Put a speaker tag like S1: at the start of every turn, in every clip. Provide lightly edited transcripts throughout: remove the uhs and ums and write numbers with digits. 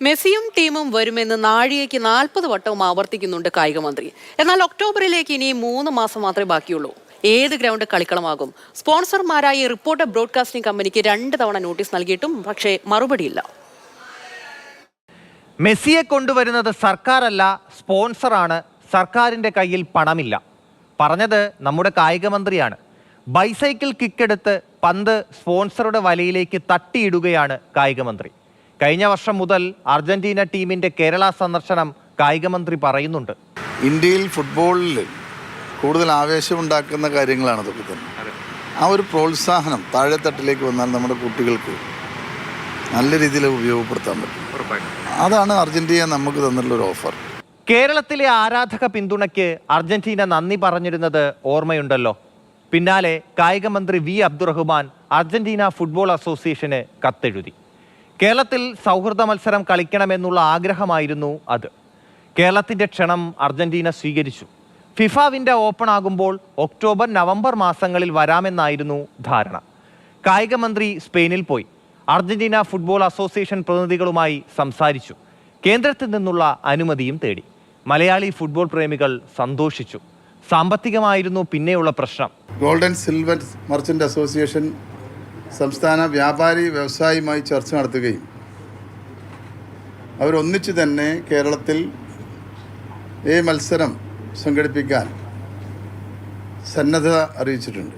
S1: മെസ്സിയും ടീമും വരുമെന്ന് നാഴികയ്ക്ക് 40 വട്ടവും ആവർത്തിക്കുന്നുണ്ട് കായിക മന്ത്രി. എന്നാൽ ഒക്ടോബറിലേക്ക് ഇനി 3 മാസം മാത്രമേ ബാക്കിയുള്ളൂ. ഏത് ഗ്രൗണ്ട് കളിക്കളമാകും? സ്പോൺസർമാരായ റിപ്പോർട്ടർ ബ്രോഡ്കാസ്റ്റിംഗ് കമ്പനിക്ക് 2 തവണ നോട്ടീസ് നൽകിയിട്ടും പക്ഷേ മറുപടിയില്ല.
S2: മെസ്സിയെ കൊണ്ടുവരുന്നത് സർക്കാരല്ല, സ്പോൺസറാണ്. സർക്കാരിൻ്റെ കയ്യിൽ പണമില്ല. പറഞ്ഞത് നമ്മുടെ കായിക മന്ത്രിയാണ്. ബൈസൈക്കിൾ കിക്കെടുത്ത് പന്ത് സ്പോൺസറുടെ വലയിലേക്ക് തട്ടിയിടുകയാണ് കായിക മന്ത്രി. കഴിഞ്ഞ വർഷം മുതൽ അർജന്റീന ടീമിന്റെ കേരള സന്ദർശനം കായിക മന്ത്രി പറയുന്നുണ്ട്.
S3: ഇന്ത്യയിൽ ഫുട്ബോളിൽ കൂടുതൽ ആവേശമുണ്ടാക്കുന്ന കാര്യങ്ങളാണ് അതൊക്കെ തന്നെ. ആ ഒരു പ്രോത്സാഹനം താഴെത്തട്ടിലേക്ക് വന്നാൽ നമ്മുടെ കുട്ടികൾക്ക് നല്ല രീതിയിൽ ഉപയോഗപ്പെടുത്താൻ പറ്റും. അതാണ് അർജന്റീന നമുക്ക് തന്നിട്ടുള്ള ഒരു ഓഫർ.
S2: കേരളത്തിലെ ആരാധക പിന്തുണയ്ക്ക് അർജന്റീന നന്ദി പറഞ്ഞിരുന്നത് ഓർമ്മയുണ്ടല്ലോ. പിന്നാലെ കായിക മന്ത്രി വി അബ്ദുറഹ്മാൻ അർജന്റീന ഫുട്ബോൾ അസോസിയേഷന് കത്തെഴുതി. കേരളത്തിൽ സൗഹൃദ മത്സരം കളിക്കണമെന്നുള്ള ആഗ്രഹമായിരുന്നു അത്. കേരളത്തിന്റെ ക്ഷണം അർജന്റീന സ്വീകരിച്ചു. ഫിഫ വിൻഡോ ഓപ്പൺ ആകുമ്പോൾ ഒക്ടോബർ നവംബർ മാസങ്ങളിൽ വരാമെന്നായിരുന്നു ധാരണ. കായിക മന്ത്രി സ്പെയിനിൽ പോയി അർജന്റീന ഫുട്ബോൾ അസോസിയേഷൻ പ്രതിനിധികളുമായി സംസാരിച്ചു. കേന്ദ്രത്തിൽ നിന്നുള്ള അനുമതിയും തേടി. മലയാളി ഫുട്ബോൾ പ്രേമികൾ സന്തോഷിച്ചു. സാമ്പത്തികമായിരുന്നു പിന്നെയുള്ള പ്രശ്നം.
S3: Gold and silver merchant association സംസ്ഥാന വ്യാപാരി വ്യവസായിയുമായി ചർച്ച നടത്തുകയും അവരൊന്നിച്ചു തന്നെ കേരളത്തിൽ ഈ മത്സരം സംഘടിപ്പിക്കാൻ സന്നദ്ധത അറിയിച്ചിട്ടുണ്ട്.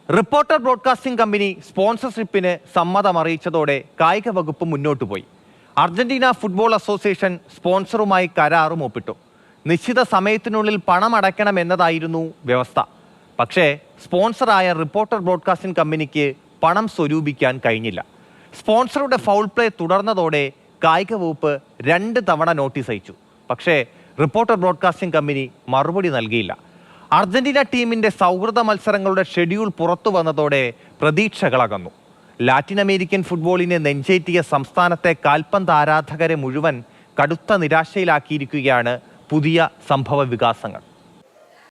S2: റിപ്പോർട്ടർ ബ്രോഡ്കാസ്റ്റിംഗ് കമ്പനി സ്പോൺസർഷിപ്പിന് സമ്മതം അറിയിച്ചതോടെ കായിക വകുപ്പ് മുന്നോട്ട് പോയി. അർജന്റീന ഫുട്ബോൾ അസോസിയേഷൻ സ്പോൺസറുമായി കരാറും ഒപ്പിട്ടു. നിശ്ചിത സമയത്തിനുള്ളിൽ പണം അടയ്ക്കണമെന്നതായിരുന്നു വ്യവസ്ഥ. പക്ഷേ സ്പോൺസറായ റിപ്പോർട്ടർ ബ്രോഡ്കാസ്റ്റിംഗ് കമ്പനിക്ക് പണം സ്വരൂപിക്കാൻ കഴിഞ്ഞില്ല. സ്പോൺസറുടെ ഫൗൾ പ്ലേ തുടർന്നതോടെ കായിക വകുപ്പ് 2 തവണ നോട്ടീസ് അയച്ചു. പക്ഷേ റിപ്പോർട്ടർ ബ്രോഡ്കാസ്റ്റിംഗ് കമ്പനി മറുപടി നൽകിയില്ല. അർജന്റീന ടീമിന്റെ സൗഹൃദ മത്സരങ്ങളുടെ ഷെഡ്യൂൾ പുറത്തു വന്നതോടെ പ്രതീക്ഷകളകന്നു. ലാറ്റിൻ അമേരിക്കൻ ഫുട്ബോളിനെ നെഞ്ചേറ്റിയ സംസ്ഥാനത്തെ കാൽപന്ത് ആരാധകരെ മുഴുവൻ കടുത്ത നിരാശയിലാക്കിയിരിക്കുകയാണ് പുതിയ സംഭവ വികാസങ്ങൾ.